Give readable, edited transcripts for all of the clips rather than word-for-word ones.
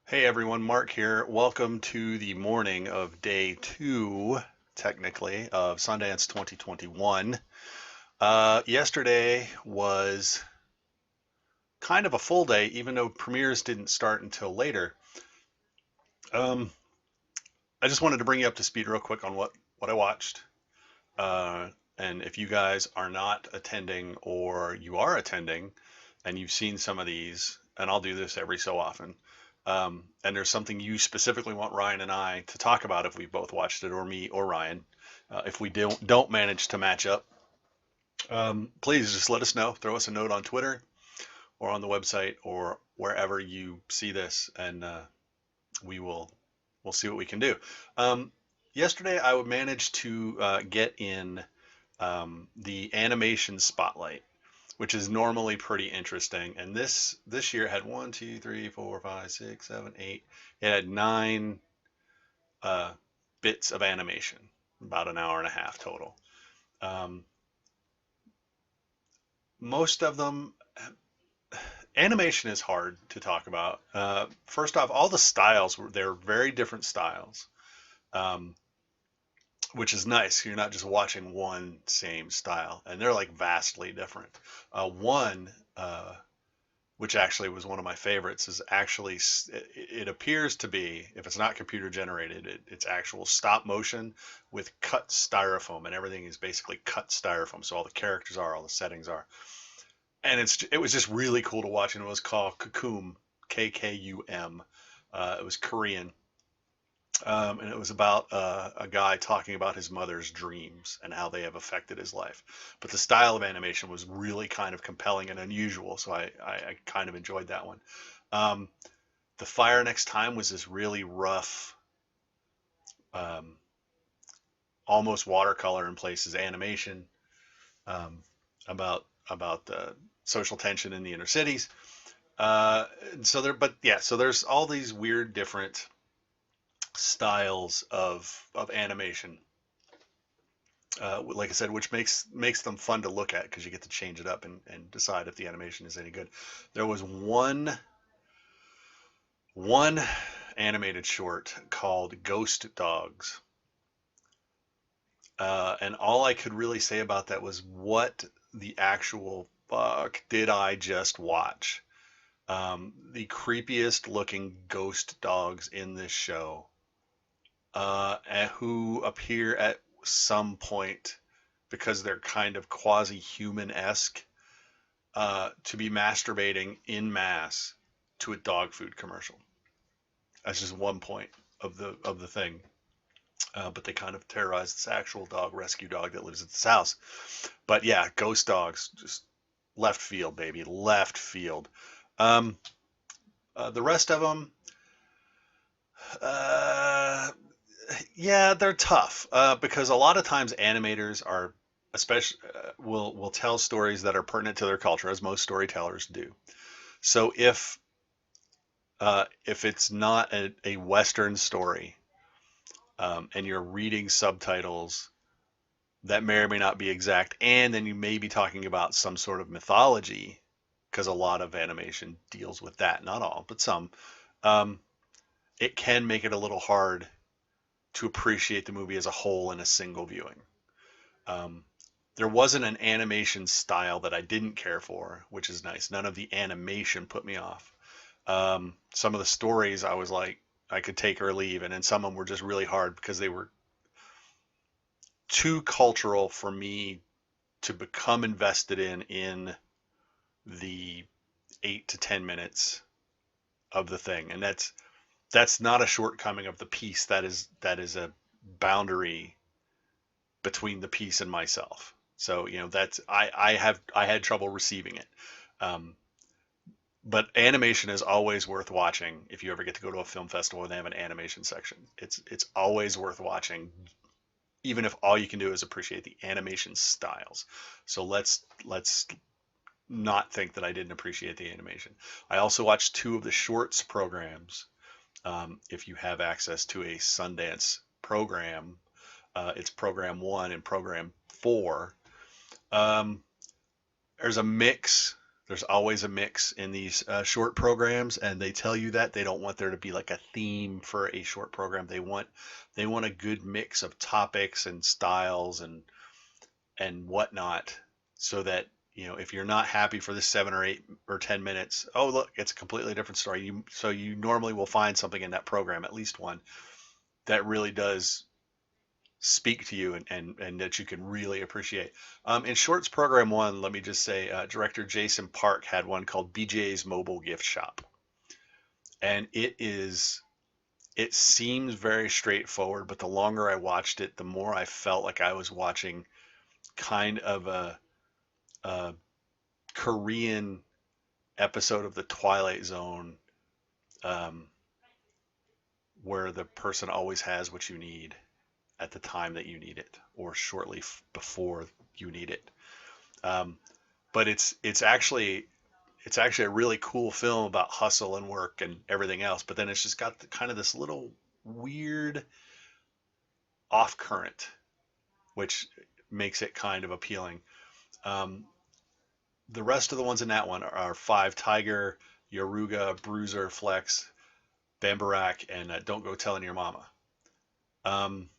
Hey everyone, Mark here. Welcome to the morning of day two, technically, of Sundance 2021. Yesterday was kind of a full day, even though premieres didn't start until later. Um, I just wanted to bring you up to speed real quick on what I watched. Uh, and if you guys are not attending or you are attending and you've seen some of these, and I'll do this every so often, and there's something you specifically want Ryan and I to talk about if we both watched it, or me or Ryan, if we don't manage to match up, please just let us know. Throw us a note on Twitter or on the website or wherever you see this, and we will we'll see what we can do. Um, Yesterday, I would manage to get in the animation spotlight, which is normally pretty interesting. And this year had one, two, three, four, five, six, seven, eight. It had nine uh, bits of animation, about an hour and a half total. Um, Most of them, animation is hard to talk about. First off, all the styles were they're very different styles. Um, which is nice. You're not just watching one same style, and they're like vastly different. One, which actually was one of my favorites, is actually it appears to be, if it's not computer generated, it's actual stop motion with cut styrofoam, and everything is basically cut styrofoam. So all the characters are, all the settings are, and it was just really cool to watch. And it was called Kukum, KKUM. It was Korean, and it was about a guy talking about his mother's dreams and how they have affected his life. But the style of animation was really kind of compelling and unusual, so I kind of enjoyed that one. Um, the Fire Next Time was this really rough, um, almost watercolor in places animation, um, about the social tension in the inner cities. So there's all these weird different styles of animation, like I said, which makes them fun to look at because you get to change it up and decide if the animation is any good. There was one animated short called Ghost Dogs, and all I could really say about that was, what the actual fuck did I just watch? The creepiest looking ghost dogs in this show, and who appear at some point, because they're kind of quasi-human-esque, to be masturbating in mass to a dog food commercial. That's just one point of the thing. But they kind of terrorize this actual dog, rescue dog that lives at this house. But yeah, ghost dogs, just left field, baby, left field. Um, the rest of them, uh, yeah, they're tough, because a lot of times animators are, especially, will tell stories that are pertinent to their culture, as most storytellers do. So if it's not a Western story, and you're reading subtitles that may or may not be exact, and then you may be talking about some sort of mythology, because a lot of animation deals with that, not all, but some, um, it can make it a little hard to appreciate the movie as a whole in a single viewing. Um, there wasn't an animation style that I didn't care for, which is nice. None of the animation put me off. Some of the stories I was like, I could take or leave, and then some of them were just really hard because they were too cultural for me to become invested in the 8 to 10 minutes of the thing. And that's not a shortcoming of the piece. That is a boundary between the piece and myself. So that's I had trouble receiving it. Um, but animation is always worth watching. If you ever get to go to a film festival and they have an animation section, it's always worth watching, even if all you can do is appreciate the animation styles. So let's not think that I didn't appreciate the animation. I also watched two of the shorts programs. If you have access to a Sundance program, it's program 1 and program 4. Um, there's a mix. There's always a mix in these short programs, and they tell you that they don't want there to be like a theme for a short program. They want a good mix of topics and styles and whatnot, so that if you're not happy for the 7 or 8 or 10 minutes, oh look, it's a completely different story. So you normally will find something in that program, at least one, that really does speak to you and that you can really appreciate. In Shorts Program 1, let me just say, director Jason Park had one called BJ's Mobile Gift Shop. And it seems very straightforward, but the longer I watched it, the more I felt like I was watching kind of a Korean episode of The Twilight Zone, um, where the person always has what you need at the time that you need it, or shortly before you need it. Um, but it's actually a really cool film about hustle and work and everything else. But then it's just got kind of this little weird off current, which makes it kind of appealing. Um, the rest of the ones in that one are Five Tiger, Yoruga, Bruiser, Flex, Bambarak, and Don't Go Telling Your Mama. Um,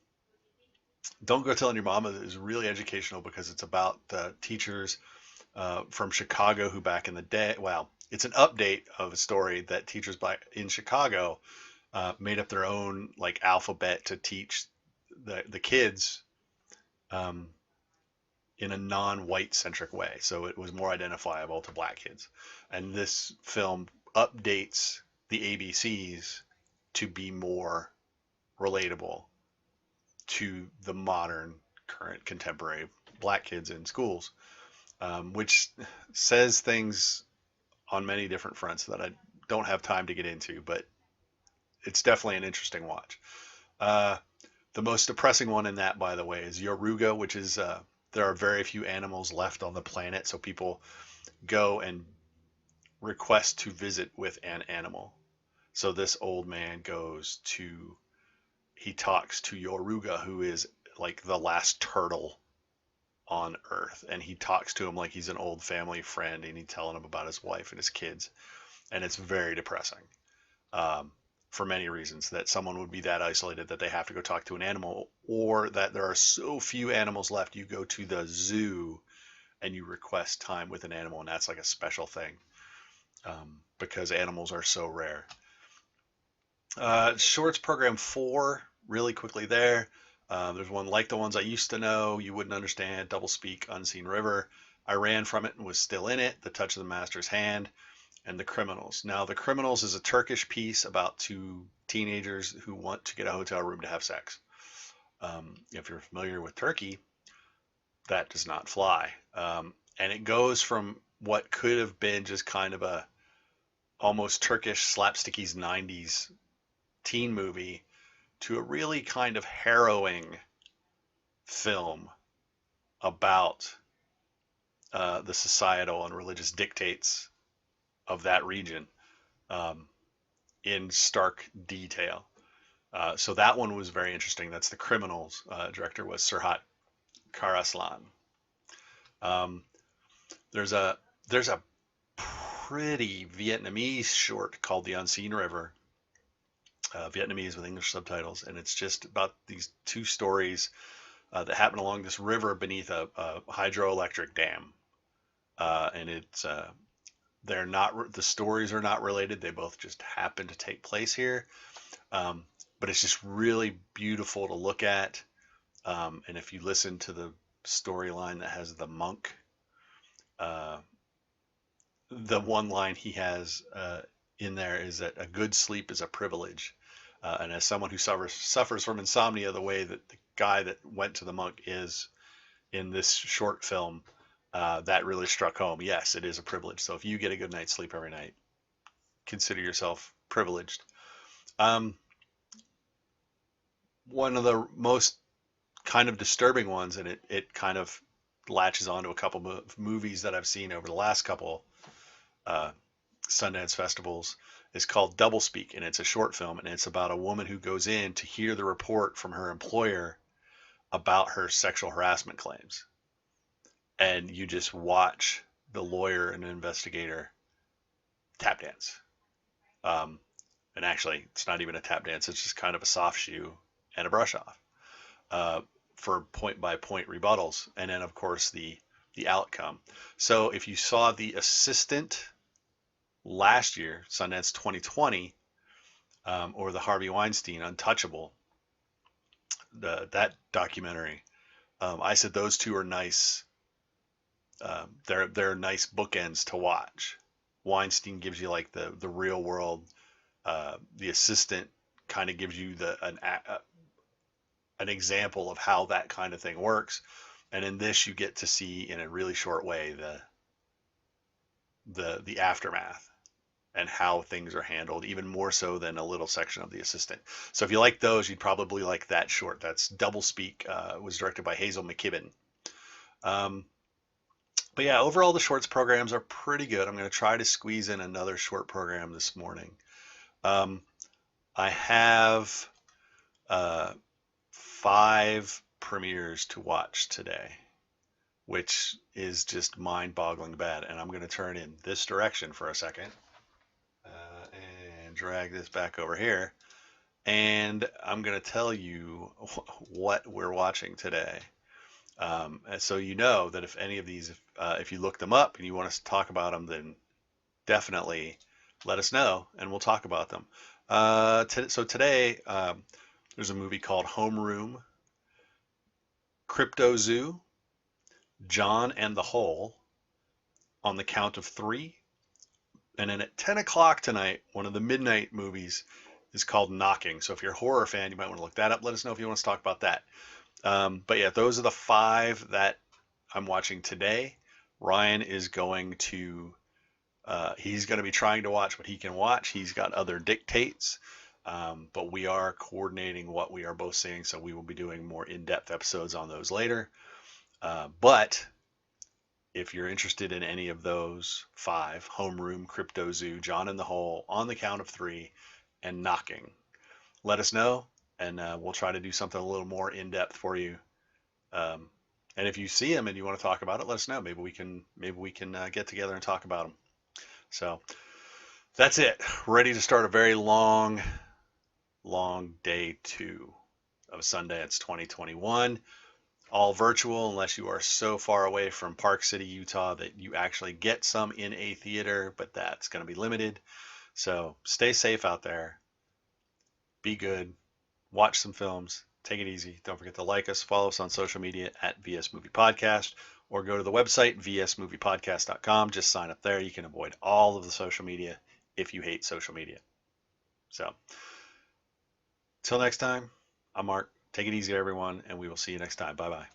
Don't Go Telling Your Mama is really educational because it's about teachers from Chicago who back in the day, well, it's an update of a story that teachers back in Chicago made up their own like alphabet to teach the kids um, in a non-white centric way. So it was more identifiable to black kids. And this film updates the ABCs to be more relatable to the modern, current, contemporary black kids in schools, which says things on many different fronts that I don't have time to get into, but it's definitely an interesting watch. Uh, the most depressing one in that, by the way, is Yoruga, which is there are very few animals left on the planet, so people go and request to visit with an animal. So this old man he talks to Yoruga, who is like the last turtle on Earth, and he talks to him like he's an old family friend, and he's telling him about his wife and his kids, and it's very depressing. Um, for many reasons, that someone would be that isolated that they have to go talk to an animal, or that there are so few animals left. You go to the zoo and you request time with an animal, and that's like a special thing, because animals are so rare. Shorts Program 4, really quickly there. There's one like the ones I used to know, You Wouldn't Understand, Double Speak, Unseen River. I ran from it and was still in it, The Touch of the Master's Hand, and The Criminals. Now, The Criminals is a Turkish piece about two teenagers who want to get a hotel room to have sex. If you're familiar with Turkey, that does not fly. And it goes from what could have been just kind of a almost Turkish slapsticky's 90s teen movie to a really kind of harrowing film about the societal and religious dictates of that region, um, in stark detail. So that one was very interesting. That's The Criminals. Director was Serhat Karaslan. Um, there's a there's a pretty Vietnamese short called The Unseen River, Vietnamese with English subtitles, and it's just about these two stories that happen along this river beneath a hydroelectric dam, and they're not the stories are not related. They both just happen to take place here, um, but it's just really beautiful to look at. And if you listen to the storyline that has the monk, uh, the one line he has in there is that a good sleep is a privilege. And as someone who suffers from insomnia, the way that the guy that went to the monk is in this short film, that really struck home. Yes, it is a privilege. So if you get a good night's sleep every night, consider yourself privileged. Um, One of the most kind of disturbing ones, and it kind of latches onto a couple of movies that I've seen over the last couple uh, Sundance festivals, is called Doublespeak, and it's a short film, and it's about a woman who goes in to hear the report from her employer about her sexual harassment claims, and you just watch the lawyer and investigator tap dance. Um, and actually, it's not even a tap dance. It's just kind of a soft shoe and a brush off uh, for point by point rebuttals. And then, of course, the outcome. So if you saw The Assistant last year, Sundance 2020, or the Harvey Weinstein Untouchable, that documentary, I said those two are nice. They're nice bookends to watch. Weinstein gives you like the real world. The Assistant kind of gives you an example of how that kind of thing works, and in this you get to see in a really short way the aftermath and how things are handled, even more so than a little section of The Assistant. So if you like those, you'd probably like that short. That's Double Speak. Was directed by Hazel McKibben. Um, but yeah, overall the shorts programs are pretty good. I'm going to try to squeeze in another short program this morning. Um, I have 5 premieres to watch today, which is just mind-boggling bad. And I'm going to turn in this direction for a second and drag this back over here. And I'm going to tell you what we're watching today. So you know that if any of these, if you look them up and you want us to talk about them, then definitely let us know and we'll talk about them. So today there's a movie called Homeroom, Crypto Zoo, John and the Hole, On the Count of Three, and then at 10 o'clock tonight, one of the midnight movies is called Knocking. So if you're a horror fan, you might want to look that up. Let us know if you want us to talk about that. But yeah, those are the 5 that I'm watching today. Ryan is going to, he's going to be trying to watch what he can watch. He's got other dictates, but we are coordinating what we are both seeing. So we will be doing more in-depth episodes on those later. But if you're interested in any of those 5, Homeroom, Crypto Zoo, John in the Hole, On the Count of Three, and Knocking, let us know, and we'll try to do something a little more in-depth for you. And if you see them and you want to talk about it, let us know. Maybe we can get together and talk about them. So that's it. Ready to start a very long day 2 of Sundance 2021. All virtual unless you are so far away from Park City, Utah that you actually get some in a theater, but that's going to be limited. So stay safe out there. Be good. Watch some films. Take it easy. Don't forget to like us. Follow us on social media at VS Movie Podcast, or go to the website vsmoviepodcast.com. Just sign up there. You can avoid all of the social media if you hate social media. So till next time, I'm Mark. Take it easy, everyone, and we will see you next time. Bye-bye.